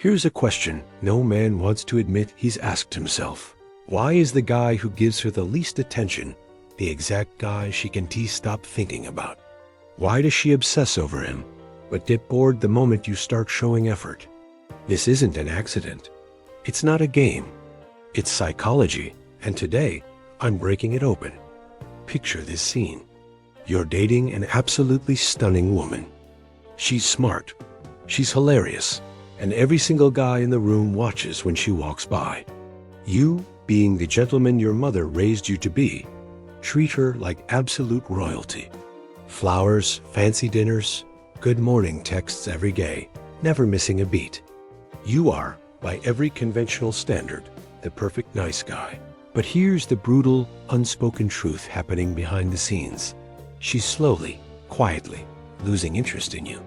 Here's a question no man wants to admit he's asked himself. Why is the guy who gives her the least attention the exact guy she can stop thinking about? Why does she obsess over him, but get bored the moment you start showing effort? This isn't an accident. It's not a game. It's psychology, and today, I'm breaking it open. Picture this scene. You're dating an absolutely stunning woman. She's smart, she's hilarious, and every single guy in the room watches when she walks by. You, being the gentleman your mother raised you to be, treat her like absolute royalty. Flowers, fancy dinners, good morning texts every day, never missing a beat. You are, by every conventional standard, the perfect nice guy. But here's the brutal, unspoken truth happening behind the scenes. She's slowly, quietly, losing interest in you.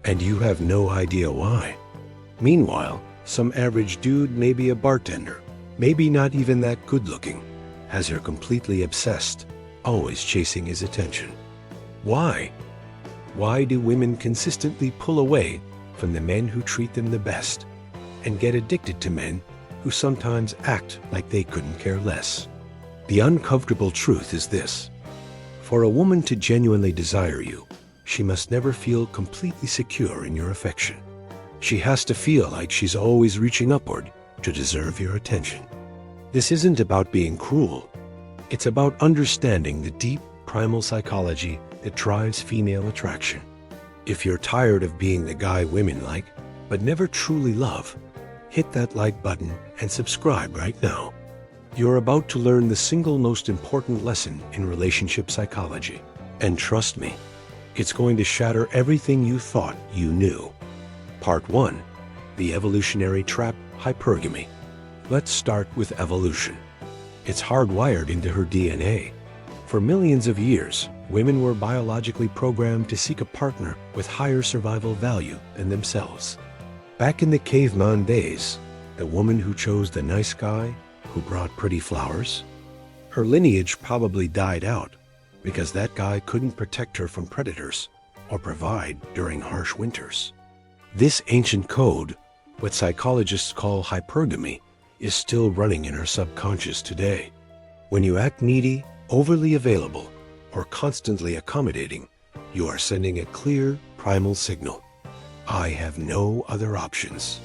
And you have no idea why. Meanwhile, some average dude, maybe a bartender, maybe not even that good-looking, has her completely obsessed, always chasing his attention. Why? Why do women consistently pull away from the men who treat them the best and get addicted to men who sometimes act like they couldn't care less? The uncomfortable truth is this. For a woman to genuinely desire you, she must never feel completely secure in your affection. She has to feel like she's always reaching upward to deserve your attention. This isn't about being cruel. It's about understanding the deep, primal psychology that drives female attraction. If you're tired of being the guy women like, but never truly love, hit that like button and subscribe right now. You're about to learn the single most important lesson in relationship psychology. And trust me, it's going to shatter everything you thought you knew. Part 1. The evolutionary trap, hypergamy. Let's start with evolution. It's hardwired into her DNA. For millions of years, women were biologically programmed to seek a partner with higher survival value than themselves. Back in the caveman days, the woman who chose the nice guy, who brought pretty flowers, her lineage probably died out because that guy couldn't protect her from predators or provide during harsh winters. This ancient code, what psychologists call hypergamy, is still running in her subconscious today. When you act needy, overly available, or constantly accommodating, you are sending a clear, primal signal. I have no other options.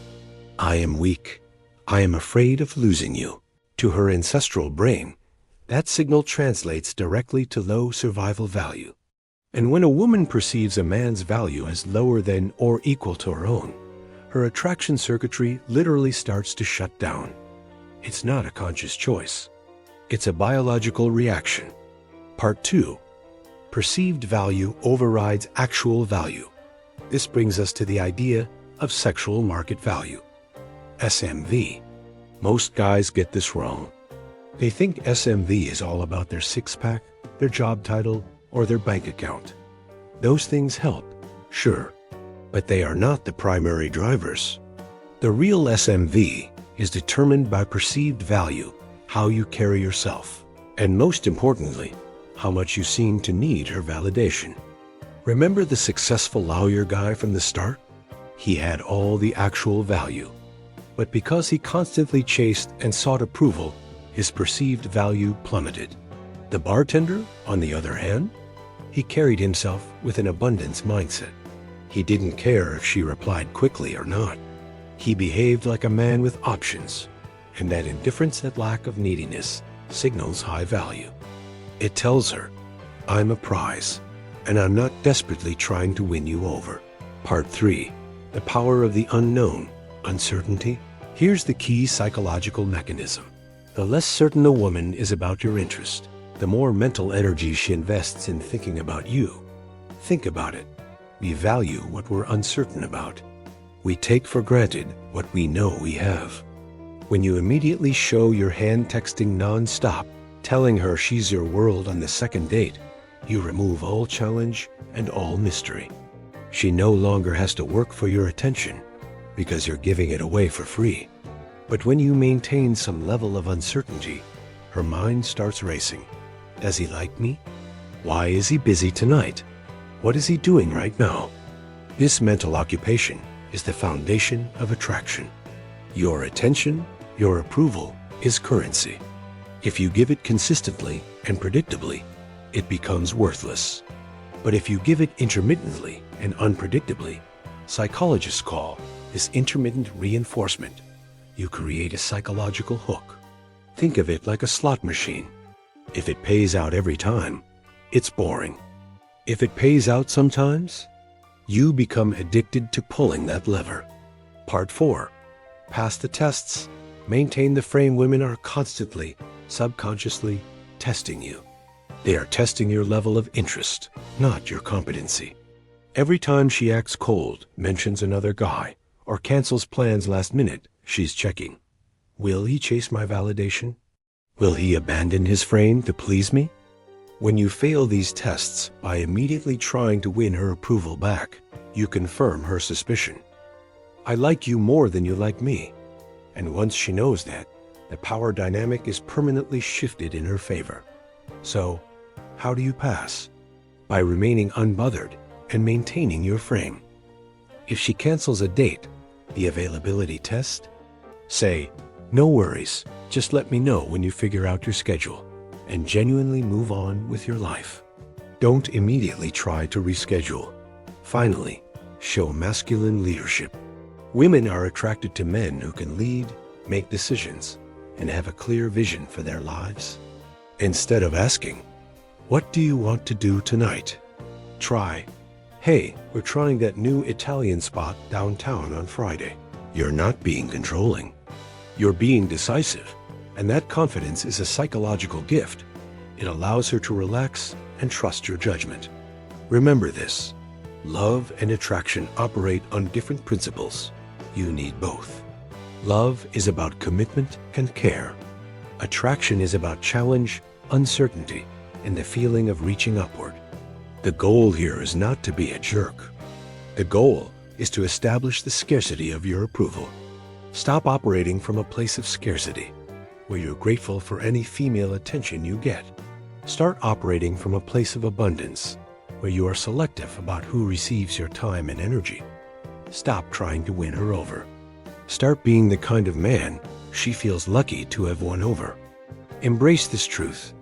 I am weak. I am afraid of losing you. To her ancestral brain, that signal translates directly to low survival value. And when a woman perceives a man's value as lower than or equal to her own, her attraction circuitry literally starts to shut down. It's not a conscious choice. It's a biological reaction. Part 2. Perceived value overrides actual value. This brings us to the idea of sexual market value, SMV. Most guys get this wrong. They think SMV is all about their six-pack, their job title, or their bank account. Those things help, sure, but they are not the primary drivers. The real SMV is determined by perceived value, how you carry yourself, and most importantly, how much you seem to need her validation. Remember the successful lawyer guy from the start? He had all the actual value, but because he constantly chased and sought approval, his perceived value plummeted. The bartender, on the other hand, he carried himself with an abundance mindset. He didn't care if she replied quickly or not. He behaved like a man with options, and that indifference at lack of neediness signals high value. It tells her, I'm a prize, and I'm not desperately trying to win you over. Part 3. The power of the unknown, uncertainty. Here's the key psychological mechanism. The less certain a woman is about your interest, the more mental energy she invests in thinking about you. Think about it. We value what we're uncertain about. We take for granted what we know we have. When you immediately show your hand texting non-stop, telling her she's your world on the second date, you remove all challenge and all mystery. She no longer has to work for your attention because you're giving it away for free. But when you maintain some level of uncertainty, her mind starts racing. Does he like me? Why is he busy tonight? What is he doing right now? This mental occupation is the foundation of attraction. Your attention, your approval, is currency. If you give it consistently and predictably, it becomes worthless. But if you give it intermittently and unpredictably, psychologists call this intermittent reinforcement, you create a psychological hook. Think of it like a slot machine. If it pays out every time, it's boring. If it pays out sometimes, you become addicted to pulling that lever. Part 4. Pass the tests. Maintain the frame. Women are constantly, subconsciously testing you. They are testing your level of interest, not your competency. Every time she acts cold, mentions another guy, or cancels plans last minute, she's checking. Will he chase my validation? Will he abandon his frame to please me? When you fail these tests by immediately trying to win her approval back, you confirm her suspicion. I like you more than you like me. And once she knows that, the power dynamic is permanently shifted in her favor. So, how do you pass? By remaining unbothered and maintaining your frame. If she cancels a date, the availability test, say, "No worries, just let me know when you figure out your schedule," and genuinely move on with your life. Don't immediately try to reschedule. Finally, show masculine leadership. Women are attracted to men who can lead, make decisions, and have a clear vision for their lives. Instead of asking, "What do you want to do tonight?" try, "Hey, we're trying that new Italian spot downtown on Friday." You're not being controlling. You're being decisive, and that confidence is a psychological gift. It allows her to relax and trust your judgment. Remember this: love and attraction operate on different principles. You need both. Love is about commitment and care. Attraction is about challenge, uncertainty, and the feeling of reaching upward. The goal here is not to be a jerk. The goal is to establish the scarcity of your approval. Stop operating from a place of scarcity, where you're grateful for any female attention you get. Start operating from a place of abundance, where you are selective about who receives your time and energy. Stop trying to win her over. Start being the kind of man she feels lucky to have won over. Embrace this truth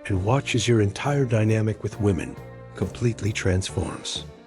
and watch as your entire dynamic with women completely transforms.